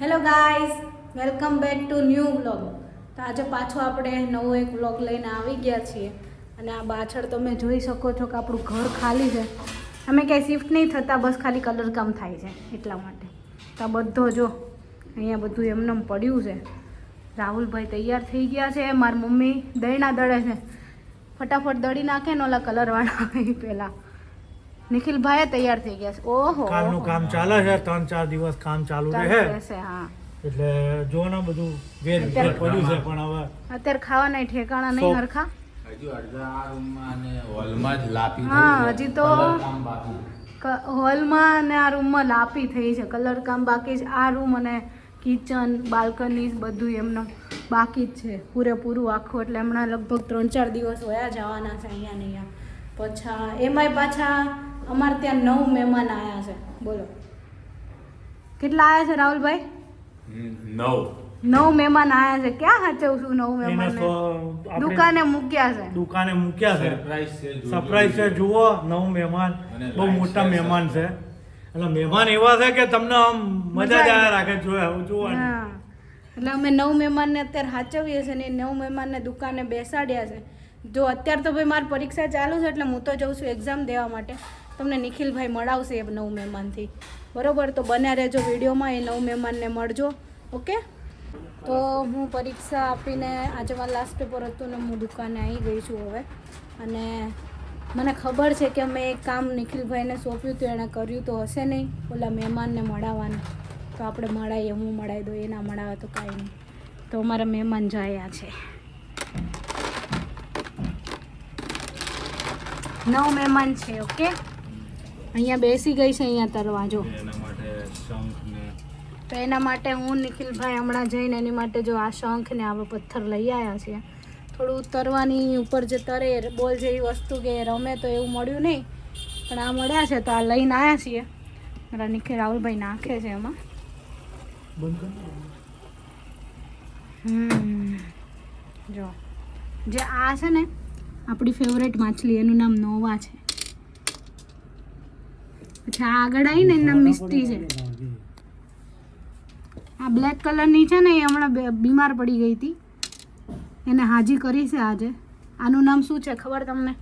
Hello guys, welcome back to new vlog. તો આજે પાછો આપણે નવો એક વ્લોગ લઈને આવી ગયા છીએ. અને આ પાછળ તમે જોઈ શકો છો કે આપણું ઘર ખાલી છે. અમે ક્યાંય શિફ્ટ નહીં થતા, બસ ખાલી કલર કામ થાય છે એટલા માટે. તો આ બધો જો અહીંયા બધું એમનેમ પડ્યું છે. રાહુલભાઈ તૈયાર થઈ ગયા છે. મારી મમ્મી દળના દળે છે, ફટાફટ દળી નાખે ને ઓલા કલરવાળા પહેલાં. નિખિલભાઈ તૈયાર થઈ ગયા છે. ઓહો, કામનું કામ ચાલે છે, 3-4 દિવસ કામ ચાલુ રહે હા. એટલે જો ને બધું વેર પડ્યું છે. પણ હવે અત્યારે ખાવાના ઠેકાણા નહીં હરખા. હજુ અડધા આ રૂમમાં અને હોલમાં જ લાપી હા, થઈ હજી તો કામ બાકી. હોલમાં અને આ રૂમમાં લાપી થઈ છે, કલર કામ બાકી છે. આ રૂમ અને કિચન, બાલ્કની બધું એમનો બાકી જ છે પૂરેપૂરું આખું. એટલે હમણાં લગભગ 3-4 દિવસ વયા જવાના છે અહીંયા ને અહીંયા. પાછા એમાંય પાછા અમારે ત્યાં 9 મહેમાન આવ્યા છે. બોલો કેટલા આવ્યા છે રાહુલભાઈ? 9 મહેમાન આવ્યા છે. ક્યાં સાચવું છું 9 મહેમાન દુકાને મૂક્યા છે. દુકાને મૂક્યા છે. સરપ્રાઈઝ છે. જુઓ, 9 મહેમાન, બહુ મોટા મહેમાન છે. એટલે મહેમાન એવા છે કે તમને આમ મજા જ આવ્યા રાખે જોવાની. એટલે અમે 9 મહેમાનને અત્યારે સાચવીએ છીએ ને 9 મહેમાનને દુકાને બેસાડ્યા છે. જો અત્યારે તો ભાઈ મારી પરીક્ષા ચાલુ છે એટલે હું તો જઉં છું એક્ઝામ દેવા માટે. તમને નિખિલભાઈ મળાવશે એ 9 મહેમાનથી, બરોબર? તો બન્યા રહેજો વિડીયોમાં, એ 9 મહેમાનને મળજો. ઓકે, તો હું પરીક્ષા આપીને આજે મારું લાસ્ટ પેપર હતું ને હું દુકાને આવી ગઈ છું હવે. અને મને ખબર છે કે મેં એક કામ નિખિલભાઈને સોંપ્યું હતું, એણે કર્યું તો હશે નહીં, ઓલા મહેમાનને મળાવવાનું. તો આપણે મળાવીએ, હું મળાવી દઉં, એના મળાવે તો કાંઈ નહીં. તો અમારા મહેમાન જાયા છે. 9 મહેમાન છે. ઓકે, અહીંયા બેસી ગઈ છે, અહીંયા તરવાજો. તો એના માટે હું નિખિલભાઈ હમણાં જઈને એની માટે જો આ શંખ ને આવા પથ્થર લઈ આવ્યા છે. થોડું તરવાની ઉપર જે તરે બોલ જેવી વસ્તુ કે રમે તો એવું મળ્યું નહીં, પણ આ મળ્યા છે તો આ લઈને આવ્યા છીએ. મારા નિખિલ રાહુલભાઈ નાખે છે એમાં. જો જે આ છે ને આપણી ફેવરેટ માછલી, એનું નામ નોવા છે. પછી આ આગળ આવીને એનું નામ મિસ્ટી છે. આ બ્લેક કલરની છે ને એ હમણાં બીમાર પડી ગઈ હતી, એને હાજી કરી છે આજે. આનું નામ શું છે ખબર તમને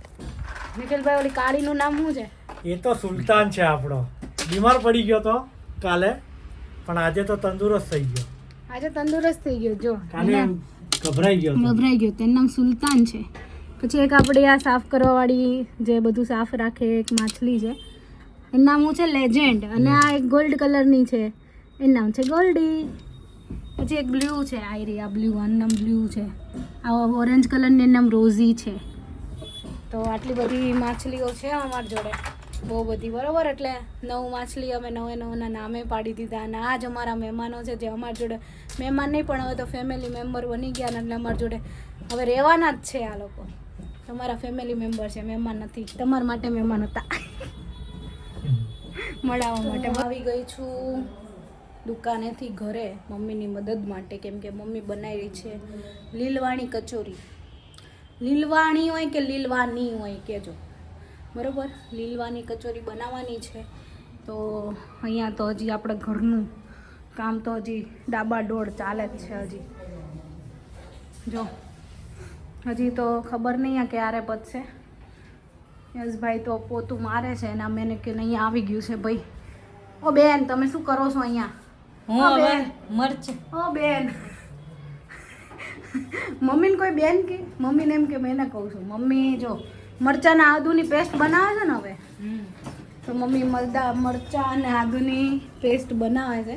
નિખિલભાઈ? ઓલી કાળીનું નામ શું છે? એ તો સુલતાન છે આપણો. બીમાર પડી ગયો તો કાલે, પણ આજે તો તંદુરસ્ત થઈ ગયો. આજે તંદુરસ્ત થઈ ગયો. જો કાલે ગભરાઈ ગયો. તેનું નામ સુલતાન છે. પછી એક આપણી આ સાફ કરવાવાળી જે બધું સાફ રાખે એક માછલી છે, એનું નામ શું છે? લેજેન્ડ. અને આ એક ગોલ્ડ કલરની છે, એનું નામ છે ગોલ્ડી. પછી એક બ્લુ છે, આયરી આ બ્લુ, આનું નામ બ્લુ છે. આ ઓરેન્જ કલરની એનું નામ રોઝી છે. તો આટલી બધી માછલીઓ છે અમારી જોડે, બહુ બધી, બરાબર? એટલે 9 માછલી અમે 9ના નામે પાડી દીધા. અને આ જ અમારા મહેમાનો છે જે અમારી જોડે મહેમાન નહીં પણ હવે તો ફેમિલી મેમ્બર બની ગયા ને, એટલે અમારી જોડે હવે રહેવાના જ છે આ લોકો. તમારા ફેમિલી મેમ્બર છે, મહેમાન નથી. તમારા માટે મહેમાન હતા મળાવવા માટે. આવી ગઈ છું દુકાનેથી ઘરે મમ્મીની મદદ માટે, કેમ કે મમ્મી બનાવી છે લીલવાણી કચોરી. લીલવાણી હોય કે લીલવાની હોય કહેજો, બરાબર? લીલવાની કચોરી બનાવવાની છે. તો અહીંયા તો હજી આપણે ઘરનું કામ તો હજી ડાબાડોળ ચાલે જ છે. હજી તો ખબર નહીં આ ક્યારે પતશે. યશભાઈ તો પોતું મારે છે અને અમે કે અહીંયા આવી ગયું છે ભાઈ. ઓ બેન, તમે શું કરો છો અહીંયા? ઓ બેન મમ્મીને કોઈ બેન કે મમ્મીને એમ કે મેં કહું છું. મમ્મી જો મરચાંના આદુની પેસ્ટ બનાવે છે ને હવે, તો મમ્મી મરચાં અને આદુની પેસ્ટ બનાવે છે,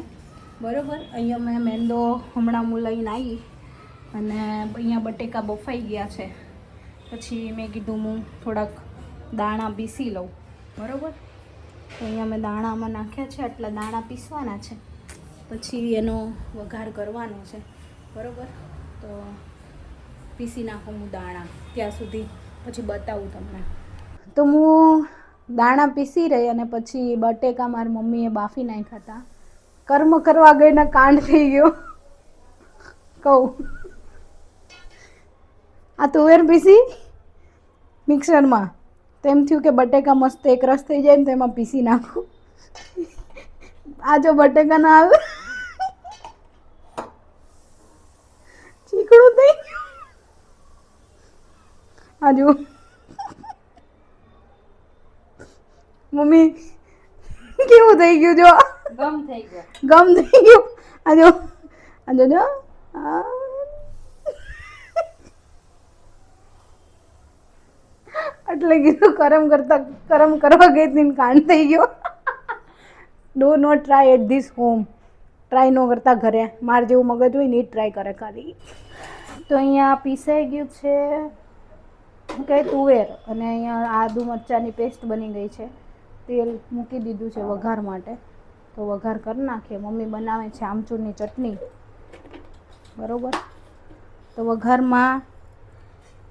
બરાબર? અહીંયા મેં મેંદો હમણાં હું લઈને આવી અને અહીંયા બટેકા બફાઈ ગયા છે. પછી મેં કીધું હું થોડાક દાણા પીસી લઉં, બરાબર? તો અહીંયા મેં દાણામાં નાખ્યા છે, આટલા દાણા પીસવાના છે, પછી એનો વઘાર કરવાનો છે, બરાબર? તો પીસી નાખું હું દાણા, ત્યાં સુધી પછી બતાવું તમને. તો હું દાણા પીસી રહી અને પછી બટેકા મારી મમ્મીએ બાફી નાખ્યા હતા. કર્મ કરવા ગઈને કાંડ થઈ ગયો કહું. આ તુવેર પીસી મિક્સરમાં, તેમ થયું કે બટેકા મસ્ત એક રસ થઈ જાય ને તો એમાં પીસી નાખું. આ જો બટેકા ના આવે આજુ મમ્મી કેવું થઈ ગયું જો ગમ થઈ ગયો. ગમ થઈ ગયું આજુ આજુ જો એટલે કીધું કરમ કરવા ગઈ હતી ને કાંડ થઈ ગયો. Do not try at this home. Try ન કરતા ઘરે. માર જેવું મગજ હોય ને એ ટ્રાય કરે ખાલી. તો અહીંયા પીસાઈ ગયું છે કે તુવેર અને અહીંયા આદુ મરચાંની પેસ્ટ બની ગઈ છે. તેલ મૂકી દીધું છે વઘાર માટે. તો વઘાર કરી નાખીએ. મમ્મી બનાવે છે આમચૂરની ચટણી. બરોબર. તો વઘારમાં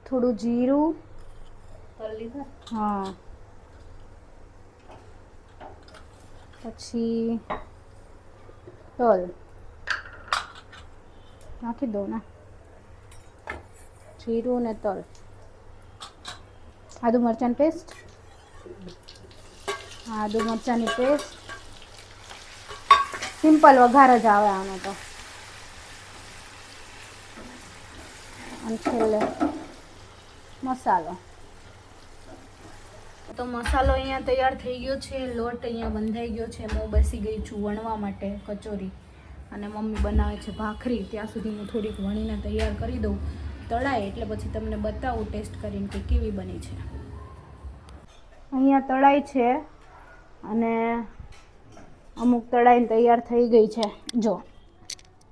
થોડું જીરું, હા, પછી તલ નાખી દઉં ને, જીરું ને તલ, આદુ મરચાંની પેસ્ટ, આદુ મરચાંની પેસ્ટ. સિમ્પલ વઘાર જ આવે આનો તો. અને છેલ્લે મસાલો. તો મસાલો અહીંયા તૈયાર થઈ ગયો છે. લોટ અહીંયા બંધાઈ ગયો છે. હું બેસી ગઈ છું વણવા માટે કચોરી અને મમ્મી બનાવે છે ભાખરી. ત્યાં સુધી હું થોડીક વણીને તૈયાર કરી દઉં, તળાય એટલે પછી તમને બતાવું ટેસ્ટ કરીને કે કેવી બની છે. અહીંયા તળાઈ છે અને અમુક તળાઈને તૈયાર થઈ ગઈ છે. જો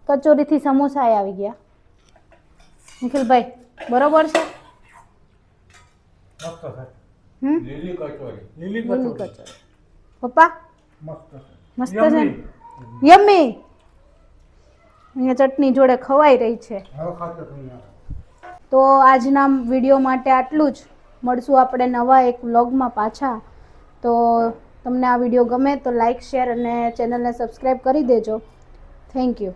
કચોરીથી સમોસા આવી ગયા. નિખિલભાઈ બરોબર છે? મસ્ત છે. લીલી કચોરી. લીલી લીલી કચોરી કચોરી. પપ્પા મસ્ત છે. મસ્ત છે ને? યમ્મી. અહીંયા ચટણી જોડે ખવાઈ રહી છે. હવે ખાતો છું. તો આજના વિડીયો માટે આટલું જ. મળશું આપણે નવા એક વ્લોગમાં પાછા. તો તમને આ વિડીયો ગમે તો લાઈક, શેર અને ચેનલને સબસ્ક્રાઈબ કરી દેજો. Thank you.